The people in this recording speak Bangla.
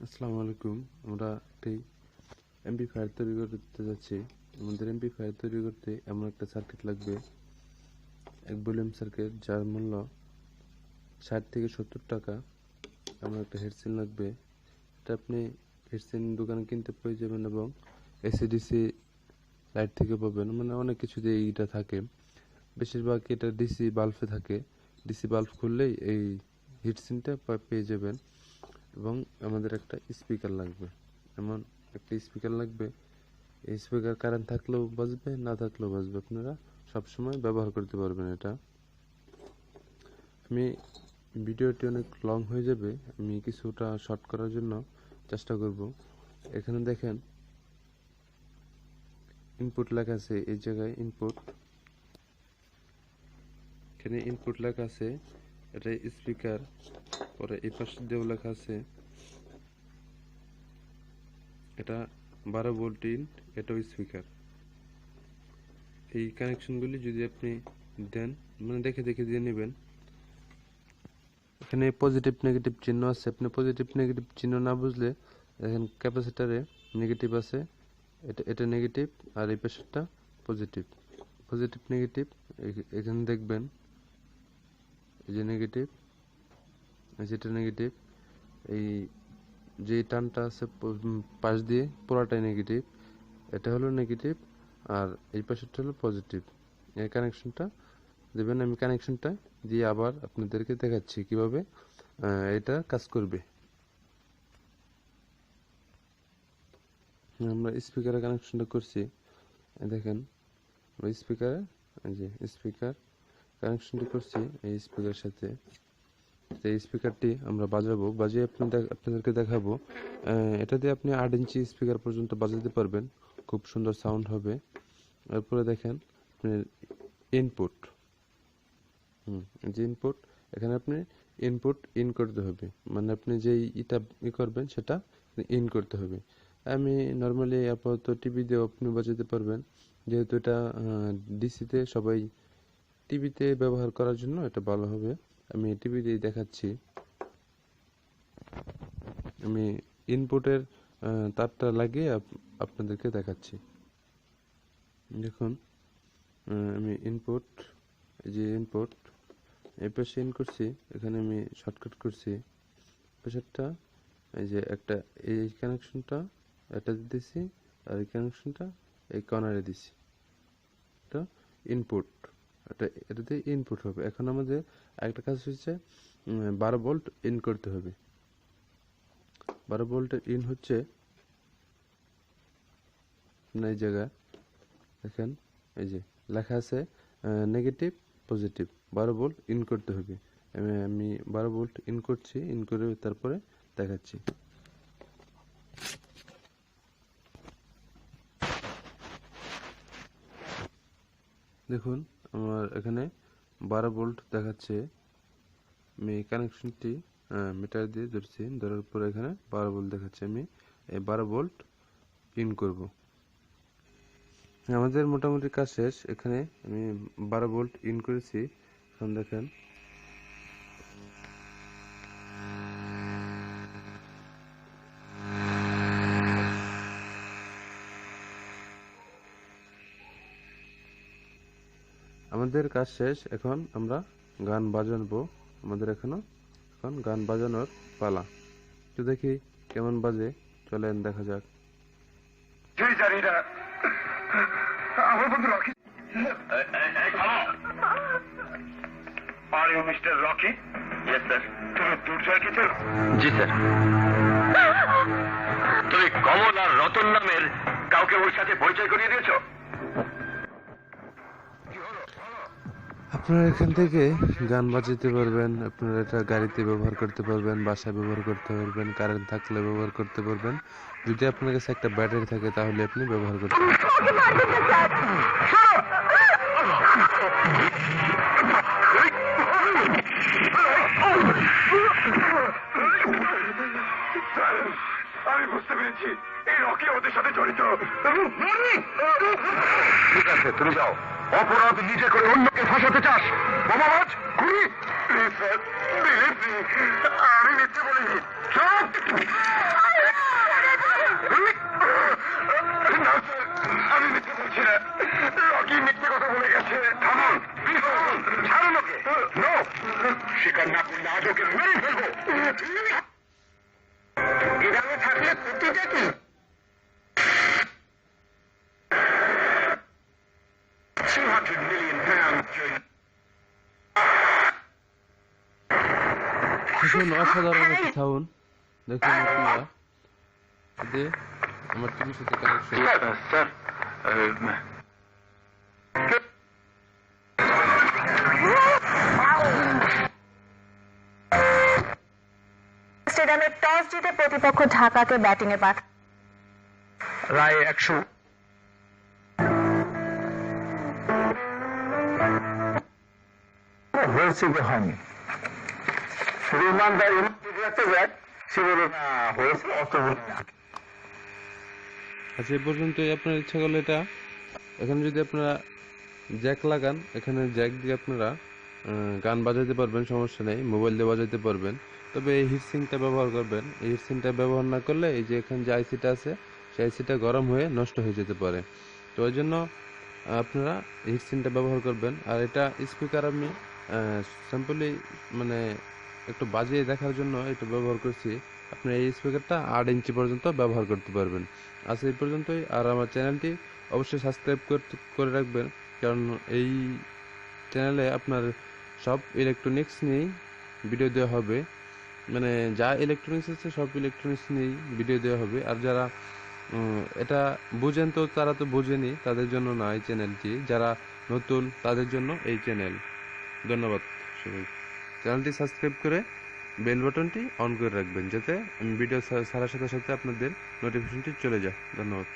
আসসালামু আলাইকুম। আমরা একটি এমপ্লিফায়ার তৈরি করতে যাচ্ছি। আমাদের এমপ্লিফায়ার তৈরি করতে এমন একটা সার্কিট লাগবে, এক ভলিউম সার্কিট, যার মূল্য 60 থেকে 70 টাকা। এমন একটা হেডসেট লাগবে। এটা আপনি হেডসেট দোকানে কিনতে পেয়ে যাবেন এবং এসিডিসি লাইট থেকে পাবেন। মানে অনেক কিছু দিয়ে এইটা থাকে। বেশিরভাগ এটা ডিসি বাল্বে থাকে। ডিসি বাল্ব খুললেই এই হেডসেটটা পেয়ে যাবেন। এবং আমাদের একটা স্পিকার লাগবে, এমন একটা স্পিকার লাগবে। এই স্পিকার কারেন্ট থাকলেও বাজবে, না থাকলেও বাজবে, আপনারা সবসময় ব্যবহার করতে পারবেন এটা। আমি ভিডিওটি অনেক লং হয়ে যাবে, আমি কিছুটা শর্ট করার জন্য চেষ্টা করব। এখানে দেখেন ইনপুট লেখা আছে, এই জায়গায় ইনপুট, এখানে ইনপুট লেখা আছে, এটা স্পিকার। পরে এই পাশে দিয়েও লেখা আছে এটা 12 ভোল্ট ইন, এটাও স্পিকার। এই কানেকশনগুলি যদি আপনি দেন, মানে দেখে দেখে দিয়ে নেবেন। এখানে পজিটিভ নেগেটিভ চিহ্ন আছে, আপনি পজিটিভ নেগেটিভ চিহ্ন না বুঝলে দেখেন ক্যাপাসিটারে নেগেটিভ আছে, এটা নেগেটিভ আর এই পাশেরটা পজিটিভ। পজিটিভ নেগেটিভ এখানে দেখবেন, এই যে নেগেটিভ, যেটা নেগেটিভ, এই যে টানটা আছে পাশ দিয়ে পুরাটাই নেগেটিভ, এটা হলো নেগেটিভ, আর এই পাশেরটা হলো পজিটিভ। এই কানেকশনটা দেবেন। আমি কানেকশনটা দিয়ে আবার আপনাদেরকে দেখাচ্ছি কিভাবে এটা কাজ করবে। আমরা স্পিকারের কানেকশনটা করছি, দেখেন স্পিকারে, এই যে স্পিকার কানেকশনটি করছি এই স্পিকারের সাথে। এই স্পিকারটি আমরা বাজাবো, বাজিয়ে আপনাদেরকে দেখাবো। এটা দিয়ে আপনি 8 ইঞ্চি স্পিকার পর্যন্ত বাজাতে পারবেন, খুব সুন্দর সাউন্ড হবে। এরপরে দেখেন ইনপুট, যে ইনপুট, এখানে আপনি ইনপুট ইন করতে হবে, মানে আপনি যেই এটা করবেন সেটা ইন করতে হবে। আমি নর্মালি আপাতত টিভি দিয়েও আপনি বাজাতে পারবেন, যেহেতু এটা ডিসিতে সবাই টিভিতে ব্যবহার করার জন্য এটা ভালো হবে। আমি টিভি দিয়ে দেখাচ্ছি। আমি ইনপুটের তারটা লাগিয়ে আপনাদেরকে দেখাচ্ছি। দেখুন আমি ইনপুট, এই যে ইনপুট, এই পাশে ইন করছি, এখানে আমি শর্টকাট করছি পাশেরটা, এই যে একটা এই কানেকশনটা এটা দিতেছি, আর এই কানেকশনটা এই কর্নারে দিছি, এটা ইনপুট, এটাতে ইনপুট হবে। এখন আমাদের একটা কাজ হচ্ছে 12 ভোল্ট ইন করতে হবে। 12 ভোল্টের ইন হচ্ছে এই জায়গা দেখেন, এই যে লেখা আছে নেগেটিভ পজিটিভ, 12 ভোল্ট ইন করতে হবে। আমি 12 ভোল্ট ইন করছি, ইন করে তারপরে দেখাচ্ছি। দেখুন আমার এখানে 12 ভোল্ট দেখাচ্ছে। আমি কানেকশনটি মিটার দিয়ে ধরছি, ধরার পরে এখানে 12 ভোল্ট দেখাচ্ছে। আমি এই 12 ভোল্ট ইন করব। আমাদের মোটামুটি কাজ শেষ। এখানে আমি 12 ভোল্ট ইন করেছি। এখন দেখেন আমাদের কাজ শেষ। এখন আমরা গান বাজাবো। আমাদের এখন গান বাজানোর পালা। একটু দেখি কেমন বাজে, চলেন দেখা যাক। আমার বন্ধু Rocky. Are you mister Rocky? Yes sir. তুমি দুর্জয়কে চেনো? জি স্যার। তুমি কমল আর রতন নামের কাউকে ওর সাথে পরিচয় করিয়ে দিয়েছো? আপনারা এখান থেকে গান বাজাতে পারবেন, আপনারা এটা গাড়িতে ব্যবহার করতে পারবেন, বাসায় ব্যবহার করতে পারবেন, কারেন্ট থাকলে ব্যবহার করতে পারবেন। যদি আপনার কাছে একটা ব্যাটারি থাকে তাহলে আপনি ব্যবহার করতে পারবেন। আমি বুঝতে পেরেছি এই রকি ওদের সাথে জড়িত। ঠিক আছে, তুমি যাও। অপরাধ নিজে করে অন্যকে ফাঁসাতে চাস? বোমাবাজ, খুনি? প্লিজ স্যার, আমি মিথ্যে বলিনি। দেখুন অসাধারণ একটা সাউন্ড, দেখুন আপনারা এতে আমার টিভির সাথে কানেকশন। স্যার স্টেডিয়ামে টস জিতে প্রতিপক্ষ ঢাকাকে ব্যাটিং এ পাঠায়। রায় 100 হয়েছে কি হয়নি শুধু ইমানদার ইমানদার যাক সে বলে না হয়েছে অত বলে না। আচ্ছা, এই পর্যন্তই। আপনার ইচ্ছা করলে এটা এখানে যদি আপনারা জ্যাক লাগান, এখানে জ্যাক দিয়ে আপনারা গান বাজাতে পারবেন, সমস্যা নেই, মোবাইল দিয়ে বাজাতে পারবেন। তবে এই হিটসিংটা ব্যবহার করবেন। এই হিটসিংটা ব্যবহার না করলে এই যে এখানে যে আইসিটা আছে সেই আইসিটা গরম হয়ে নষ্ট হয়ে যেতে পারে। তো ওই জন্য আপনারা হিটসিংটা ব্যবহার করবেন। আর এটা স্পিকার আমি সিম্পলি মানে একটু বাজিয়ে দেখার জন্য এটা ব্যবহার করছি। আপনি এই স্পিকারটা 8 ইঞ্চি পর্যন্ত ব্যবহার করতে পারবেন। আজ এই পর্যন্তই। আর আমার চ্যানেলটি অবশ্যই সাবস্ক্রাইব করে রাখবেন, কারণ এই চ্যানেলে আপনার সব ইলেকট্রনিক্স নিয়েই ভিডিও দেওয়া হবে। মানে যা ইলেকট্রনিক্স আছে সব ইলেকট্রনিক্স নিয়েই ভিডিও দেওয়া হবে। আর যারা এটা বুঝেন তো তারা তো বুঝেনি, তাদের জন্য না এই চ্যানেলটি। যারা নতুন তাদের জন্য এই চ্যানেল। ধন্যবাদ সবাই। চ্যানেলটি সাবস্ক্রাইব করে বেল বাটনটি অন করে রাখবেন, যাতে আমি ভিডিও ছাড়ার সাথে সাথে আপনাদের নোটিফিকেশনটি চলে যায়। ধন্যবাদ।